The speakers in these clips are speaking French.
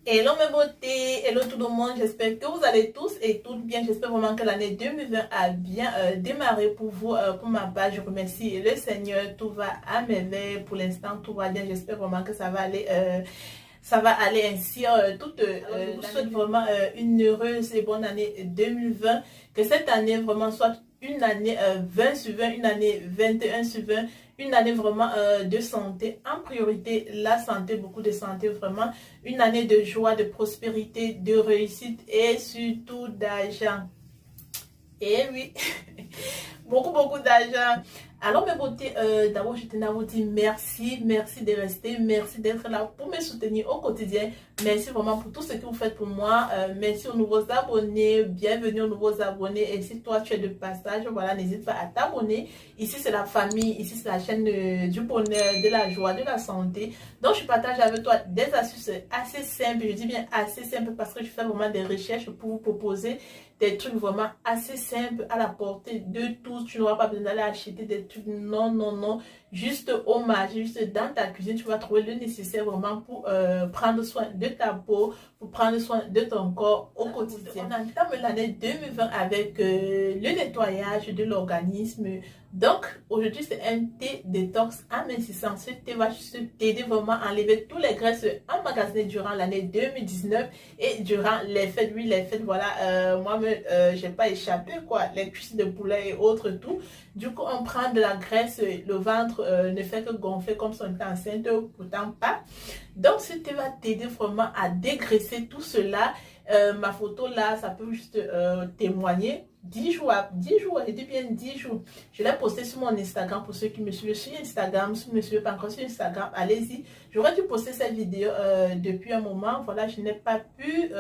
Hello mes beautés, hello tout le monde, j'espère que vous allez tous et toutes bien. J'espère vraiment que l'année 2020 a bien démarré pour vous. Pour ma part, je remercie le Seigneur, tout va à merveille. Pour l'instant, tout va bien. J'espère vraiment que ça va aller ainsi. Je vous souhaite vraiment une heureuse et bonne année 2020. Que cette année vraiment soit une année 20 sur 20, une année 21 sur 20, une année vraiment de santé. En priorité, la santé, beaucoup de santé, vraiment. Une année de joie, de prospérité, de réussite et surtout d'argent. Et oui, beaucoup d'argent. Alors mes beautés, d'abord je tenais à vous dire merci de rester, merci d'être là pour me soutenir au quotidien. Merci vraiment pour tout ce que vous faites pour moi. Merci aux nouveaux abonnés, bienvenue aux nouveaux abonnés. Et si toi tu es de passage, voilà, n'hésite pas à t'abonner. Ici c'est la famille, ici c'est la chaîne du bonheur, de la joie, de la santé. Donc je partage avec toi des astuces assez simples, je dis bien assez simples parce que je fais vraiment des recherches pour vous proposer des trucs vraiment assez simples à la portée de tous. Tu n'auras pas besoin d'aller acheter des trucs, non, juste au marché, juste dans ta cuisine, tu vas trouver le nécessaire vraiment pour prendre soin de ta peau, pour prendre soin de ton corps au quotidien. On entame l'année 2020 avec le nettoyage de l'organisme. Donc aujourd'hui c'est un thé détox amincissant. Ce thé va juste t'aider vraiment à enlever tous les graisses emmagasinées durant l'année 2019 et durant les fêtes. Oui, les fêtes, voilà, j'ai pas échappé quoi, les cuisses de poulet et autres tout. Du coup on prend de la graisse, le ventre ne fait que gonfler comme si on était enceinte, pourtant pas. Donc ce thé va t'aider vraiment à dégraisser tout cela. Ma photo là, ça peut juste témoigner. 10 jours, je dis bien 10 jours. Je l'ai posté sur mon Instagram pour ceux qui me suivent sur Instagram. Si vous ne me suivez pas encore sur Instagram, allez-y. J'aurais dû poster cette vidéo depuis un moment. Voilà, je n'ai pas pu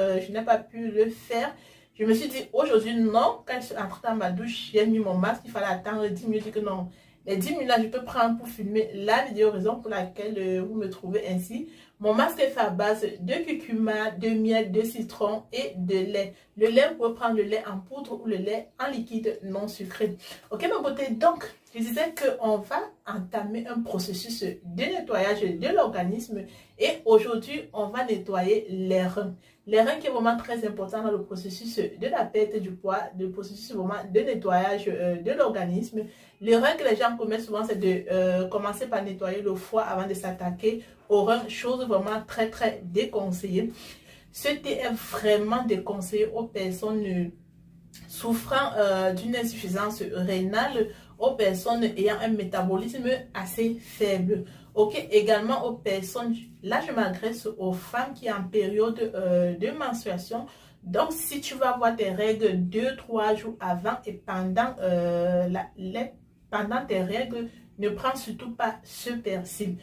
le faire. Je me suis dit aujourd'hui non. Quand je suis entrée dans ma douche, j'ai mis mon masque. Il fallait attendre 10 minutes. Je dis que non. Les 10 minutes là, je peux prendre pour filmer la vidéo, raison pour laquelle vous me trouvez ainsi. Mon masque est fait à base de curcuma, de miel, de citron et de lait. Le lait, vous pouvez prendre le lait en poudre ou le lait en liquide non sucré. Ok, ma beauté, donc, je disais qu'on va entamer un processus de nettoyage de l'organisme. Et aujourd'hui, on va nettoyer les reins. Les reins qui est vraiment très important dans le processus de la perte du poids, le processus vraiment de nettoyage de l'organisme. L'erreur que les gens commettent souvent, c'est de commencer par nettoyer le foie avant de s'attaquer aux reins, chose vraiment très déconseillée. Ce thé est vraiment déconseillé aux personnes souffrant d'une insuffisance rénale, aux personnes ayant un métabolisme assez faible. Ok, également aux personnes, là je m'adresse aux femmes qui sont en période de menstruation. Donc si tu vas avoir tes règles 2-3 jours avant et pendant pendant tes règles, ne prends surtout pas ce persil.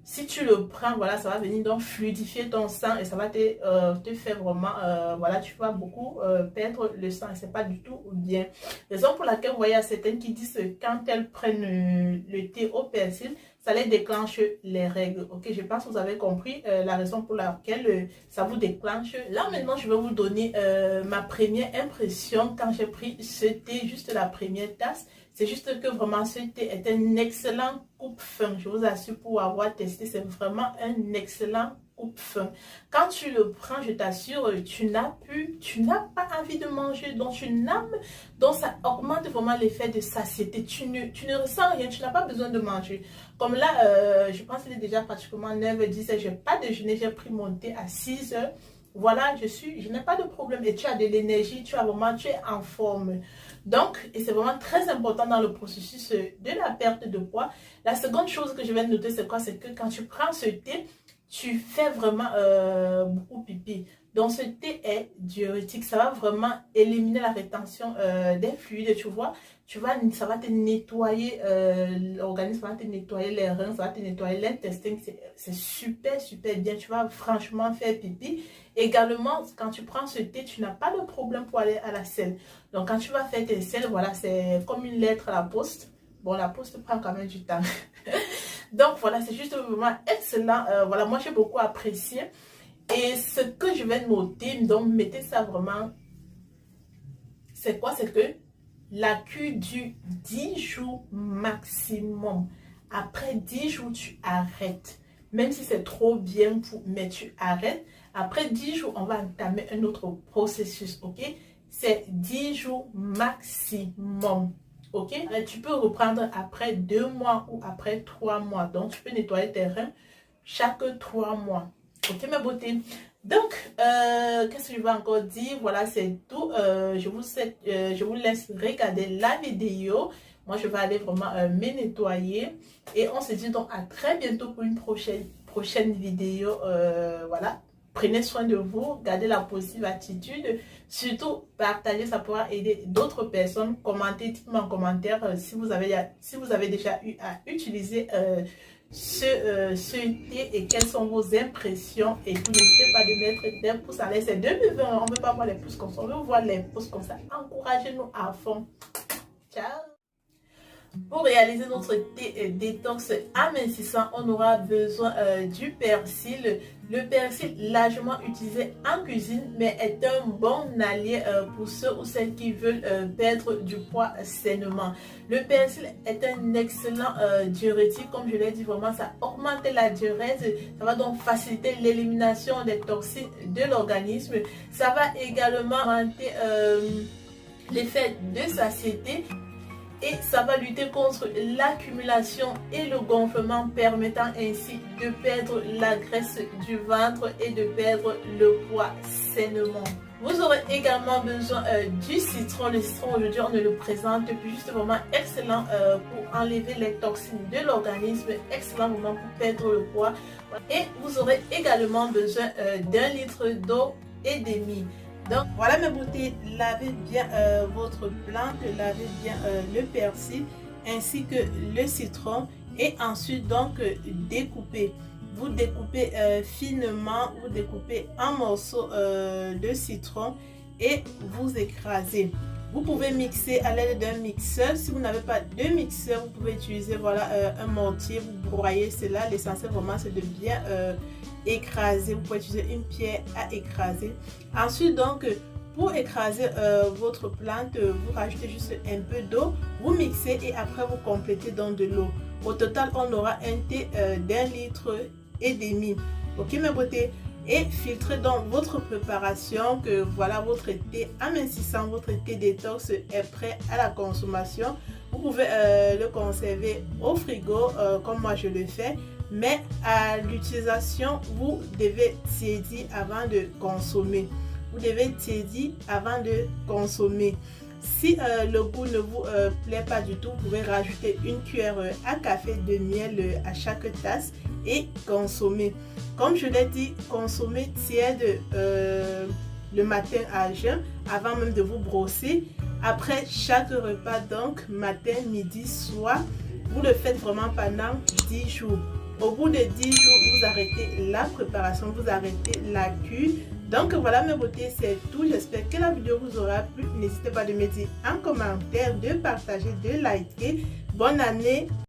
Si tu le prends, voilà, ça va venir donc fluidifier ton sang et ça va te faire vraiment, voilà, tu vas beaucoup perdre le sang et c'est pas du tout bien. Raison pour laquelle, vous voyez, il y a certaines qui disent que quand elles prennent le thé au persil, ça les déclenche les règles. Ok, je pense que vous avez compris la raison pour laquelle ça vous déclenche. Là, maintenant, je vais vous donner ma première impression quand j'ai pris ce thé, juste la première tasse. C'est juste que vraiment ce thé est un excellent coupe-faim. Je vous assure pour avoir testé, c'est vraiment un excellent coupe-faim. Quand tu le prends, je t'assure, tu n'as pas envie de manger, donc donc ça augmente vraiment l'effet de satiété. Tu ne ressens rien, tu n'as pas besoin de manger. Comme là, je pense qu'il est déjà pratiquement 9h10, je n'ai pas déjeuné, j'ai pris mon thé à 6h. Voilà, je n'ai pas de problème et tu as de l'énergie, tu es en forme. Donc, et c'est vraiment très important dans le processus de la perte de poids. La seconde chose que je vais noter, c'est quoi? C'est que quand tu prends ce thé, tu fais vraiment beaucoup pipi. Donc, ce thé est diurétique. Ça va vraiment éliminer la rétention des fluides, tu vois. Ça va te nettoyer l'organisme, ça va te nettoyer les reins, ça va te nettoyer l'intestin. C'est super bien. Tu vas franchement faire pipi. Également, quand tu prends ce thé, tu n'as pas de problème pour aller à la selle. Donc, quand tu vas faire tes selles, voilà, c'est comme une lettre à la poste. Bon, la poste prend quand même du temps. Donc, voilà, c'est juste vraiment excellent. Voilà, moi, j'ai beaucoup apprécié. Et ce que je vais noter, donc, mettez ça vraiment. C'est quoi? C'est que la cure dure 10 jours maximum. Après 10 jours, tu arrêtes. Même si c'est trop bien, mais tu arrêtes. Après 10 jours, on va entamer un autre processus, ok? C'est 10 jours maximum, ok? Tu peux reprendre après 2 mois ou après 3 mois. Donc, tu peux nettoyer tes reins chaque 3 mois. Ok, mes beautés? Donc, qu'est-ce que je vais encore dire? Voilà, c'est tout. Je vous laisse regarder la vidéo. Moi, je vais aller vraiment me nettoyer. Et on se dit donc à très bientôt pour une prochaine vidéo. Voilà. Prenez soin de vous. Gardez la positive attitude. Surtout, partagez, ça pourra aider d'autres personnes. Commentez, dites-moi en commentaire si vous avez déjà eu à utiliser ce thé et quelles sont vos impressions. Et vous n'hésitez pas de mettre des pouces à l'aise. C'est 2020. On ne veut pas voir les pouces comme ça. On veut voir les pouces comme ça. Encouragez-nous à fond. Ciao. Pour réaliser notre thé détox amincissant, on aura besoin du persil. Le persil largement utilisé en cuisine, mais est un bon allié pour ceux ou celles qui veulent perdre du poids sainement. Le persil est un excellent diurétique, comme je l'ai dit, vraiment ça augmente la diurèse, ça va donc faciliter l'élimination des toxines de l'organisme. Ça va également augmenter l'effet de satiété. Et ça va lutter contre l'accumulation et le gonflement, permettant ainsi de perdre la graisse du ventre et de perdre le poids sainement. Vous aurez également besoin du citron. Le citron, aujourd'hui, on ne le présente plus, juste vraiment excellent pour enlever les toxines de l'organisme, excellent moment pour perdre le poids. Et vous aurez également besoin d'1 litre d'eau et demi. Donc voilà mes beautés, lavez bien votre plante, lavez bien le persil ainsi que le citron et ensuite donc découpez. Vous découpez finement, vous découpez en morceaux de citron et vous écrasez. Vous pouvez mixer à l'aide d'un mixeur. Si vous n'avez pas de mixeur, vous pouvez utiliser voilà, un mortier, vous broyez cela. L'essentiel vraiment c'est de bien écraser. Vous pouvez utiliser une pierre à écraser. Ensuite donc pour écraser votre plante, vous rajoutez juste un peu d'eau, vous mixez et après vous complétez dans de l'eau. Au total on aura un thé d'1 litre et demi. Ok mes beautés? Et filtrez donc votre préparation, que voilà votre thé amincissant, votre thé détox est prêt à la consommation. Vous pouvez le conserver au frigo comme moi je le fais, mais à l'utilisation vous devez tiédir avant de consommer. Vous devez tiédir avant de consommer. Si le goût ne vous plaît pas du tout, vous pouvez rajouter une cuillère à café de miel à chaque tasse et consommer. Comme je l'ai dit, consommez tiède le matin à jeun avant même de vous brosser. Après chaque repas, donc matin, midi, soir, vous le faites vraiment pendant 10 jours. Au bout de 10 jours, vous arrêtez la préparation, vous arrêtez la cure. Donc voilà mes beautés, c'est tout. J'espère que la vidéo vous aura plu. N'hésitez pas de me dire en commentaire, de partager, de liker. Bonne année!